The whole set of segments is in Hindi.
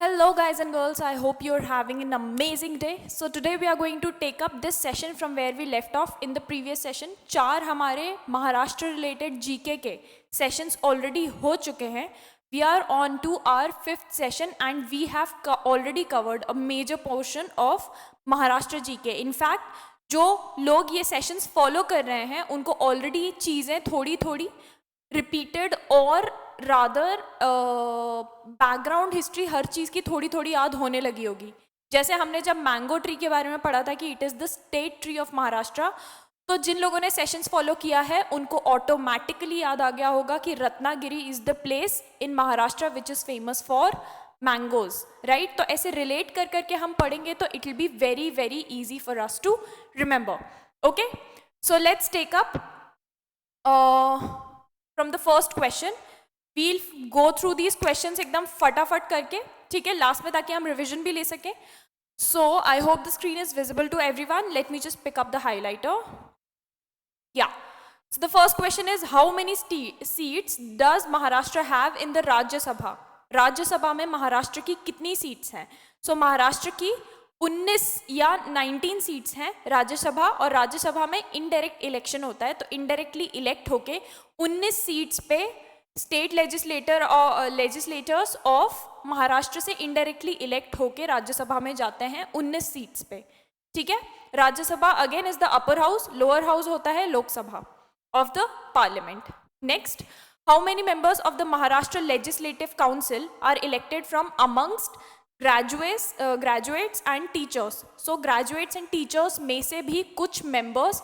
Hello, guys and girls. I hope you're having an amazing day. So today we are going to take up this session from where we left off in the previous session. चार हमारे महाराष्ट्र related GK के sessions already हो चुके हैं. We are on to our fifth session and we have already covered a major portion of Maharashtra GK. In fact, जो लोग ये sessions follow कर रहे हैं उनको already ये चीज़ें थोड़ी थोड़ी रिपीटेड और रादर बैकग्राउंड हिस्ट्री हर चीज़ की थोड़ी थोड़ी याद होने लगी होगी. जैसे हमने जब मैंगो ट्री के बारे में पढ़ा था कि it is the state tree of Maharashtra, तो जिन लोगों ने सेशंस फॉलो किया है उनको ऑटोमेटिकली याद आ गया होगा कि Ratnagiri is the place in Maharashtra which is famous for mangoes, right. तो ऐसे रिलेट कर करके हम पढ़ेंगे तो it will be very very easy for us to remember. Okay, so let's take up from the first question. We'll go through these questions एकदम फटाफट करके, ठीक है, लास्ट में, ताकि हम रिविजन भी ले सकें. So I hope the screen is visible to everyone. Let me just pick up the highlighter. Yeah, so the first question is how many seats does Maharashtra have in the Rajya Sabha. Rajya Sabha में महाराष्ट्र की कितनी सीट्स हैं? सो महाराष्ट्र की 19 या 19 सीट्स हैं राज्यसभा, और राज्यसभा में इनडायरेक्ट इलेक्शन होता है, तो इनडायरेक्टली इलेक्ट होके 19 सीट्स पे स्टेट लेजिस्लेटर्स ऑफ महाराष्ट्र से इनडायरेक्टली इलेक्ट होके राज्यसभा में जाते हैं 19 सीट्स पे, ठीक है. Rajya Sabha again is the upper house, lower house होता है Lok Sabha of the parliament. Next, how many members of the Maharashtra legislative council are elected from amongst graduates and teachers. So graduates and teachers में से भी कुछ मेंबर्स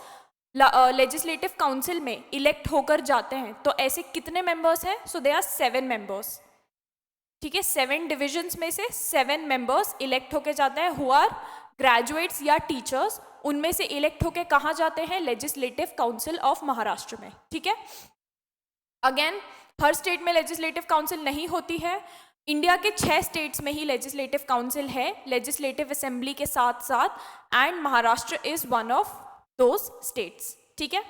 लेजिस्लेटिव काउंसिल में इलेक्ट होकर जाते हैं. तो ऐसे कितने मेंबर्स हैं? सो दे आर 7 मेंबर्स, ठीक है. 7 डिविजन्स में से 7 मेंबर्स इलेक्ट होकर जाते हैं हु आर ग्रेजुएट्स या टीचर्स. उनमें से इलेक्ट होकर कहाँ जाते हैं? लेजिस्लेटिव काउंसिल ऑफ महाराष्ट्र में, ठीक है. अगेन, हर स्टेट में लेजिस्लेटिव काउंसिल नहीं होती है. इंडिया के 6 स्टेट्स में ही लेजिस्लेटिव काउंसिल है, लेजिस्लेटिव असेंबली के साथ साथ, and Maharashtra is one of those states, ठीक है.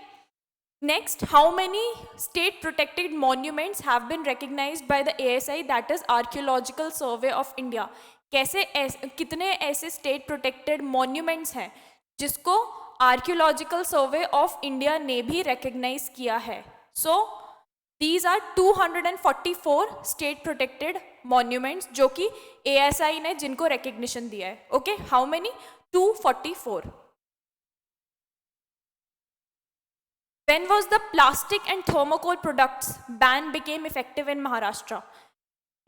Next, how many state protected monuments have been recognised by the ASI, that is archaeological survey of India. कितने ऐसे स्टेट प्रोटेक्टेड मॉन्यूमेंट्स हैं जिसको आर्कियोलॉजिकल सर्वे ऑफ इंडिया ने भी रिकग्नाइज किया है? सो These are 244 state protected monuments जो कि ASI ने जिनको रिकग्निशन दिया है. Okay, how many? 244. When was the plastic and thermocol products ban became effective in Maharashtra?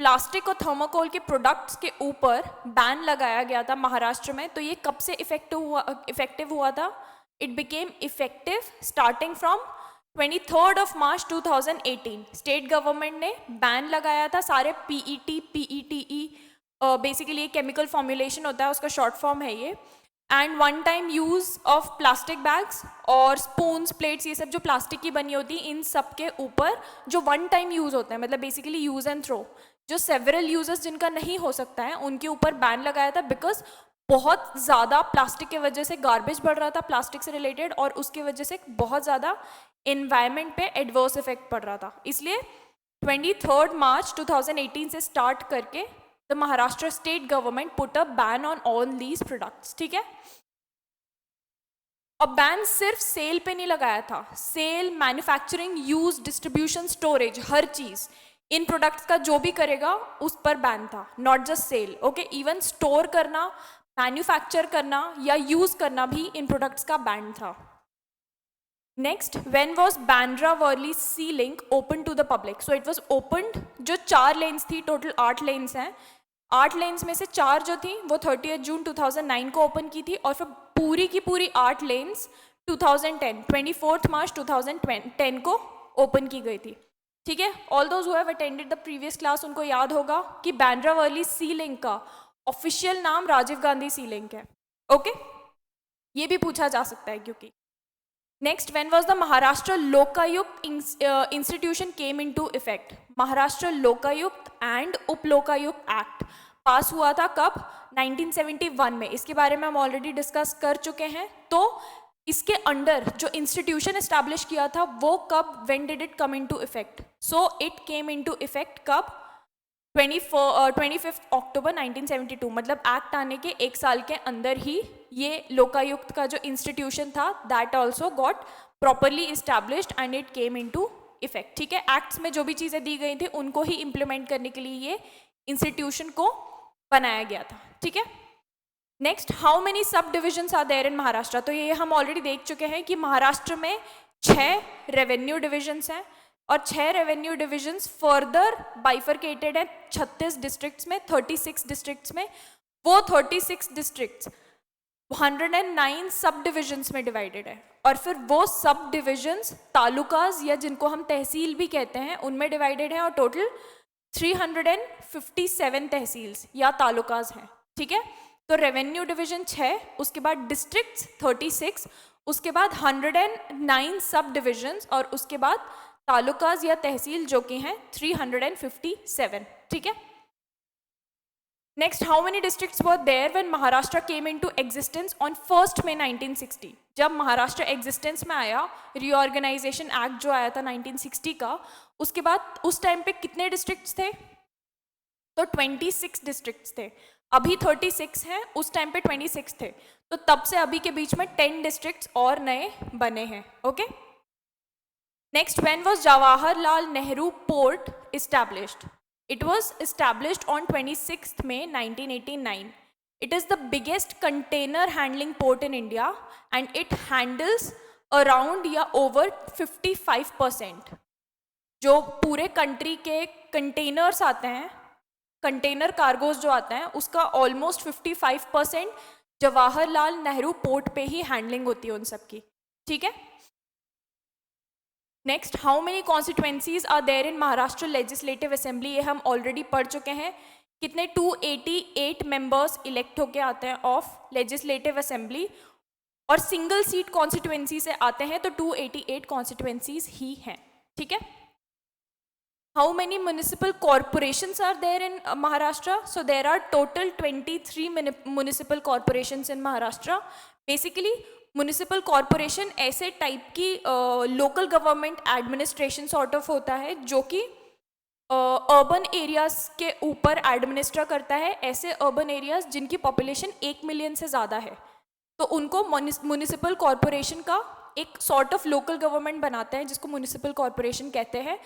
Plastic और थर्मोकोल के प्रोडक्ट्स के ऊपर बैन लगाया गया था महाराष्ट्र में. तो ये कब से इफेक्टिव हुआ था? It became effective starting from 23rd of March 2018. State government ने बैन लगाया था सारे PETE, बेसिकली केमिकल फॉर्मुलेशन होता है, उसका शॉर्ट फॉर्म है ये, and one time use of plastic bags और स्पून्स, प्लेट्स, ये सब जो प्लास्टिक की बनी होती है, इन सब के ऊपर जो वन टाइम यूज़ होता है, मतलब बेसिकली यूज़ एंड थ्रो, जो सेवरल यूजेस जिनका नहीं हो सकता है, उनके ऊपर बैन लगाया था. बिकॉज बहुत ज़्यादा प्लास्टिक के वजह से गार्बेज बढ़ रहा था प्लास्टिक से रिलेटेड, और उसकी वजह से बहुत ज़्यादा इन्वायरमेंट पे एडवर्स इफेक्ट पड़ रहा था. इसलिए 23rd March 2018 से स्टार्ट करके the Maharashtra state government put a ban on all these products, ठीक है. अब बैन सिर्फ सेल पे नहीं लगाया था, sale, manufacturing, use, distribution, storage, हर चीज़ इन प्रोडक्ट्स का जो भी करेगा उस पर बैन था. Not just sale, okay, even store करना, मैन्युफैक्चर करना या यूज करना भी इन प्रोडक्ट्स का बैन था. Next, when was Bandra Worli sea link open to the public? So it was opened, जो 4 लेन्स थी, टोटल 8 लेन्स हैं, 8 लेन्स में से 4 जो थी वो 30 जून 2009 को ओपन की थी, और फिर पूरी की पूरी 8 लेन्स 24th March 2010 को ओपन की गई थी, ठीक है. All those who have attended the previous class उनको याद होगा कि बांद्रा वर्ली सी लिंक का ऑफिशियल नाम राजीव गांधी सी लिंक है. ओके, ये भी पूछा जा सकता है क्योंकि. Next, when was the Maharashtra Lokayukta institution came into effect? Maharashtra Lokayukta and Upalokayukta act पास हुआ था कब? 1971 में. इसके बारे में हम ऑलरेडी डिस्कस कर चुके हैं. तो इसके अंडर जो इंस्टीट्यूशन एस्टैब्लिश किया था वो कब, when did it come into effect? So it came into effect कब? 25 अक्टूबर 1972, मतलब एक्ट आने के एक साल के अंदर ही ये लोकायुक्त का जो इंस्टीट्यूशन था that also got properly established and it came into effect. ठीक है, एक्ट्स में जो भी चीज़ें दी गई थी उनको ही इम्प्लीमेंट करने के लिए ये इंस्टीट्यूशन को बनाया गया था। ठीक है, next, how many subdivisions are there in Maharashtra? तो ये हम ऑलरेडी देख चुके हैं कि महाराष्ट्र में 6 रेवेन्यू डिविजन्स हैं और 6 रेवेन्यू डिविजन्स फर्दर बाइफरकेटेड है 36 डिस्ट्रिक्ट्स में, 36 डिस्ट्रिक्ट्स में। वो 36 डिस्ट्रिक्ट्स 109 सब डिविजन्स में डिवाइडेड है और फिर वो सब डिविजन्स तालुकाज या जिनको हम तहसील भी कहते हैं उनमें डिवाइडेड है और टोटल 357 तहसील्स या तालुकाज हैं। ठीक है, तो रेवेन्यू डिवीजन 6, उसके बाद डिस्ट्रिक्ट्स 36, उसके बाद 109 सब डिविजन्स और उसके बाद तालुकाज या तहसील जो कि हैं 357। ठीक है, next, how many districts were there when Maharashtra came into existence on 1 May 1960? जब महाराष्ट्र एग्जिस्टेंस में आया, रीऑर्गेनाइजेशन एक्ट जो आया था 1960 का, उसके बाद उस टाइम पे कितने डिस्ट्रिक्ट्स थे? तो 26 डिस्ट्रिक्ट्स थे। अभी 36 हैं, उस टाइम पे 26 थे, तो तब से अभी के बीच में 10 डिस्ट्रिक्ट्स और नए बने हैं। Okay, next, when was Jawaharlal Nehru port established? It was established on 26th May 1989. It is the biggest container handling port in India and it handles around या over 55% जो पूरे कंट्री के कंटेनर्स आते हैं, कंटेनर कार्गोज जो आते हैं, उसका ऑलमोस्ट 55% जवाहरलाल नेहरू पोर्ट पे ही हैंडलिंग होती है उन सब की। ठीक है, next, how many constituencies are there in Maharashtra legislative assembly? ये हम ऑलरेडी पढ़ चुके हैं। कितने 288 मेंबर्स इलेक्ट होके आते हैं ऑफ लेजिस्लेटिव असेंबली और सिंगल सीट कॉन्स्टिट्यूएंसी से आते हैं, तो 288 कॉन्स्टिट्यूएंसीज ही हैं। ठीक है, how many municipal corporations are there in Maharashtra? So there are total 23 municipal corporations in Maharashtra. Basically municipal corporation ऐसे टाइप की local government administration sort of होता है जो कि अर्बन एरियाज के ऊपर एडमिनिस्ट्रेट करता है। ऐसे अर्बन एरियाज जिनकी पॉपुलेशन 1 मिलियन से ज़्यादा है, तो उनको म्युनिसिपल कॉरपोरेशन का एक सॉर्ट ऑफ लोकल गवर्नमेंट बनाते हैं जिसको म्युनिसिपल कॉरपोरेशन कहते हैं।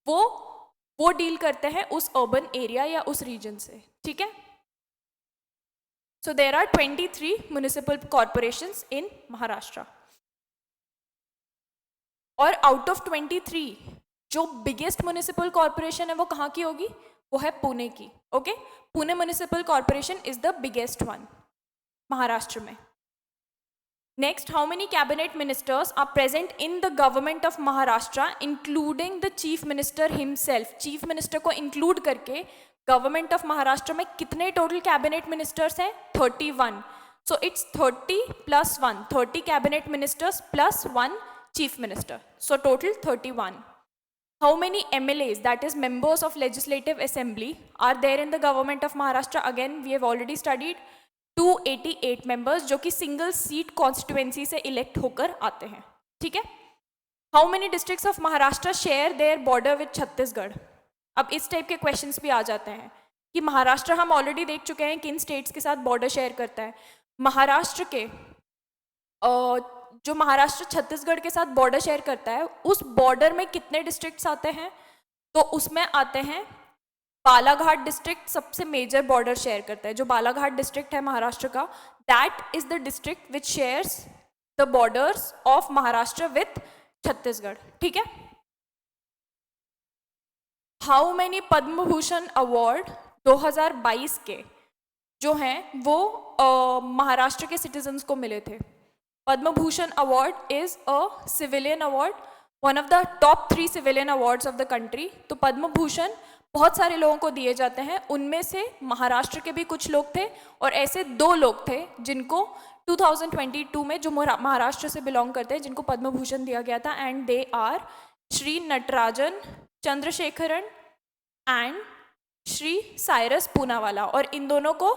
वो डील करते हैं उस अर्बन एरिया या उस रीजन से। ठीक है, so there are 23 municipal corporations in Maharashtra और out of 23 जो biggest municipal corporation है वो कहाँ की होगी? वो है पुणे की। Okay, Pune municipal corporation is the biggest one Maharashtra में। Next, how many cabinet ministers are present in the government of Maharashtra including the chief minister himself? chief minister को include करके गवर्नमेंट ऑफ महाराष्ट्र में कितने टोटल कैबिनेट मिनिस्टर्स हैं? 31। So it's 30 + 1, 30 cabinet ministers plus 1 chief minister, so total 31। How many MLAs, that is members of legislative assembly, are there in the government of Maharashtra? Again we have already studied 288 members जो कि सिंगल सीट कॉन्स्टिट्यूएंसी से इलेक्ट होकर आते हैं। ठीक है, how many districts of Maharashtra share their border with Chhattisgarh? अब इस टाइप के क्वेश्चंस भी आ जाते हैं कि महाराष्ट्र हम ऑलरेडी देख चुके हैं किन स्टेट्स के साथ बॉर्डर शेयर करता है। महाराष्ट्र के जो महाराष्ट्र छत्तीसगढ़ के साथ बॉर्डर शेयर करता है उस बॉर्डर में कितने डिस्ट्रिक्ट्स आते हैं? तो उसमें आते हैं बालाघाट डिस्ट्रिक्ट सबसे मेजर बॉर्डर शेयर करता है। जो बालाघाट डिस्ट्रिक्ट है महाराष्ट्र का, that is the district which shares the borders of Maharashtra with Chhattisgarh. ठीक है, how many Padma Bhushan award 2022 के जो हैं वो महाराष्ट्र के सिटीजन्स को मिले थे? Padma Bhushan award is a civilian award, one of the top 3 civilian awards of the country. तो पद्म भूषण बहुत सारे लोगों को दिए जाते हैं, उनमें से महाराष्ट्र के भी कुछ लोग थे और ऐसे 2 लोग थे जिनको 2022 में जो महाराष्ट्र से बिलोंग करते हैं जिनको पद्म भूषण दिया गया था, and they are Shri Natarajan Chandrasekaran and Shri Cyrus Poonawalla, और इन दोनों को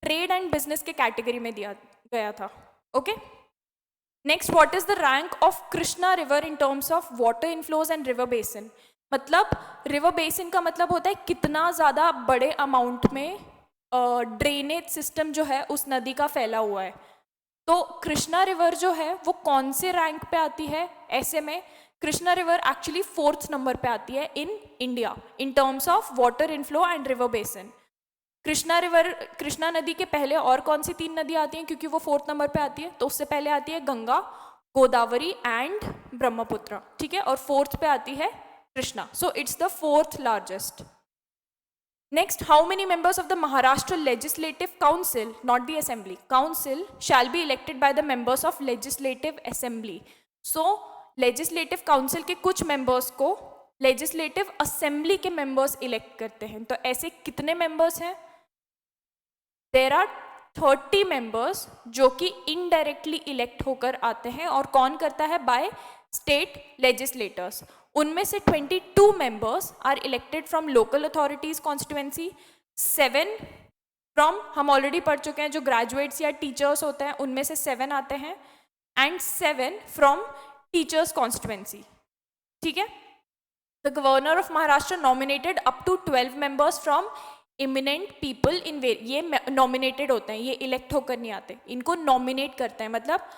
ट्रेड एंड बिजनेस के कैटेगरी में दिया गया था। Okay, next, what is the rank of Krishna river in terms of water inflows and river basin? मतलब रिवर बेसिन का मतलब होता है कितना ज़्यादा बड़े अमाउंट में ड्रेनेज सिस्टम जो है उस नदी का फैला हुआ है। तो कृष्णा रिवर जो है वो कौन से रैंक पे आती है ऐसे में? Krishna river actually 4th number पे आती है in India in terms of water inflow and river basin. Krishna नदी के पहले और कौन सी 3 नदियाँ आती हैं क्योंकि वो 4th नंबर पे आती है? तो उससे पहले आती है गंगा, गोदावरी एंड ब्रह्मपुत्र, ठीक है, और 4th पे आती है Krishna. So it's the 4th largest. Next, how many members of the Maharashtra Legislative Council, not the Assembly, Council shall be elected by the members of Legislative Assembly? So, Legislative Council के कुछ members को Legislative Assembly के members elect करते हैं। तो ऐसे कितने members हैं? There are 30 members जो कि indirectly elect होकर आते हैं, और कौन करता है? By state legislators। उनमें से 22 members are elected from local authorities constituency, 7 from, हम ऑलरेडी पढ़ चुके हैं, जो ग्रेजुएट्स या टीचर्स होते हैं उनमें से 7 आते हैं, एंड 7 फ्रॉम टीचर्स कॉन्स्टिट्युएंसी, ठीक है। The governor of Maharashtra nominated up to 12 members from eminent people in ये नॉमिनेटेड होते हैं, ये इलेक्ट होकर नहीं आते, इनको नॉमिनेट करते हैं, मतलब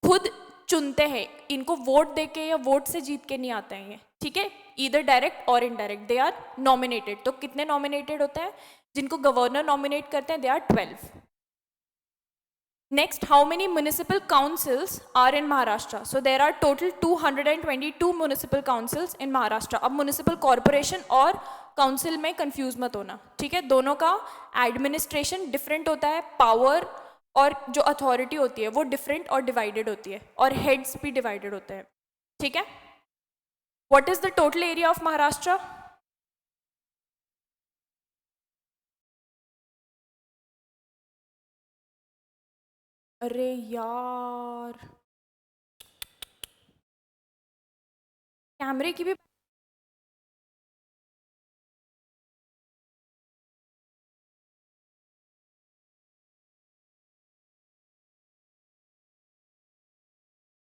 खुद चुनते हैं, इनको वोट देके या वोट से जीत के नहीं आते हैं ये, ठीक है, ईदर डायरेक्ट और इनडायरेक्ट, दे आर नॉमिनेटेड। तो कितने नॉमिनेटेड होते हैं? जिनको गवर्नर नॉमिनेट करते हैं, they are 12। Next, how many municipal councils are in Maharashtra? So there are total 222 municipal councils in Maharashtra. अब म्युनिसिपल कॉर्पोरेशन और काउंसिल में कंफ्यूज मत होना, ठीक है, दोनों का एडमिनिस्ट्रेशन डिफरेंट होता है, पावर और जो अथॉरिटी होती है वो डिफरेंट और डिवाइडेड होती है, और हेड्स भी डिवाइडेड होते हैं, ठीक है। What is the total area of Maharashtra? अरे यार, कैमरे की भी